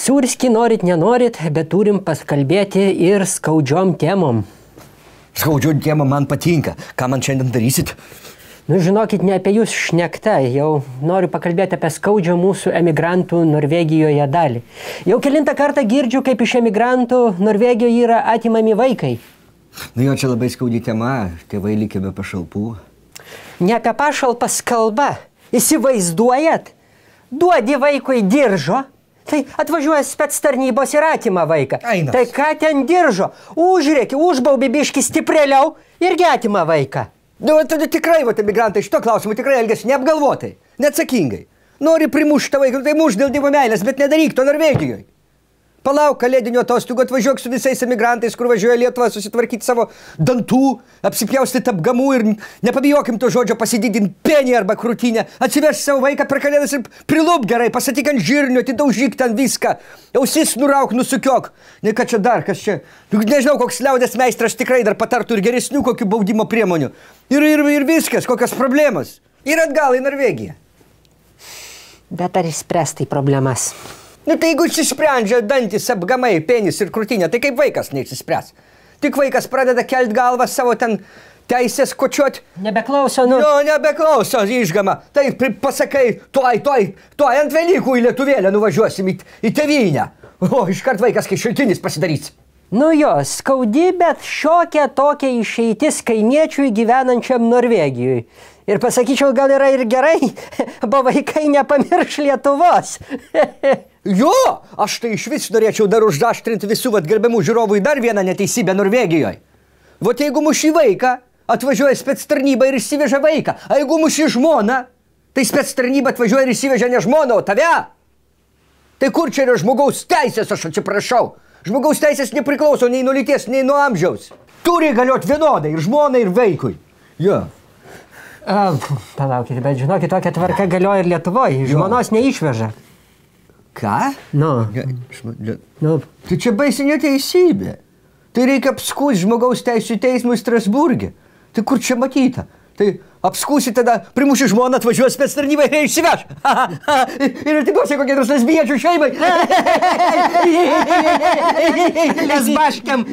Sūrski norit, nenorit, bet turim paskalbėti ir skaudžiom temom. Skaudžiom temom man patinka. Ką man šiandien darysit? Nu, žinokit, ne apie jūs šnekta. Jau noriu pakalbėti apie skaudžią mūsų emigrantų Norvegijoje dalį. Jau kelintą kartą girdžiu, kaip iš emigrantų Norvegijoje yra atimami vaikai. Nu jo, čia labai skaudi tema. Tėvai likę be pašalpų. Ne apie pašalpas kalba. Įsivaizduojat? Duodi vaikui diržo, tai atvažiuoja spec tarnybos ir atima vaiką. Ainas. Tai ką ten diržo? Užrėki, užbaubi biškį stiprėliau irgi atima vaiką. Nu, tada tikrai, emigrantai šito klausimu tikrai elgesi neapgalvotai, neatsakingai. Nori primušti tą vaiką, tai muš dėl Dievo meilės, bet nedaryk to Norvegijoje. Palauk kalėdinio atostogų, atvažiuok su visais emigrantais, kur važiuoja Lietuvą, susitvarkyti savo dantų, apsipjaustyti apgamų ir nepabijokim to žodžio pasididinti penį arba krūtinę. Atsiveš savo vaiką per kalėdas ir prilup gerai, pasatyk ant žirnio, atidaužyk ten viską. Ausis nurauk, nusukiok. Ne ką čia dar, kas čia. Nežinau, koks liaudės meistras tikrai dar patartų ir geresnių kokių baudimo priemonių. Ir viskas, kokios problemos. Ir atgal į Norvegiją. Bet ar išspręs tai problemas? Nu tai jeigu išsisprendžia dantis, apgamai, penis ir krūtinė, tai kaip vaikas neišsispręs? Tik vaikas pradeda kelt galvą savo ten teisės kočiuot. Nebeklauso, nu. Jo, nebeklauso, išgama. Tai pasakai, tuoj ant Velykų į Lietuvėlę nuvažiuosim į tėvynę. O, iškart vaikas kai šaltinis pasidarys. Nu jo, skaudi, bet šiokia tokia išeitis kaimiečiui gyvenančiam Norvegijoje. Ir pasakyčiau, gal yra ir gerai, bo vaikai nepamirš Lietuvos. Jo, aš tai iš vis norėčiau dar uždaštrinti visų gerbiamų žiūrovų į dar vieną neteisybę Norvegijoje. Vot jeigu muši vaiką, atvažiuoja spec tarnyba ir išsiveža vaiką. A jeigu muši žmoną, tai spec tarnyba atvažiuoja ir išsiveža ne žmoną, o tave. Tai kur čia yra žmogaus teisės, aš atsiprašau. Žmogaus teisės nepriklauso nei nuo lyties, nei nuo amžiaus. Turi galioti vienodai ir žmonai, ir vaikui. Jo. Palaukite, bet žinokit, tokia tvarka galioja ir Lietuvoje. Žmonos neišveža. Ką? Nu. Nu. Tai čia baisi neteisybė. Tai reikia apskūsti žmogaus teisų teismui Strasburge. Tai kur čia matyta? Tai apskūsi tada, primuši žmoną, atvažiuos spec tarnybai ir išsiveš. Ir atiduosi kokie nors lesbiečių šeimai. Lesbaškiam.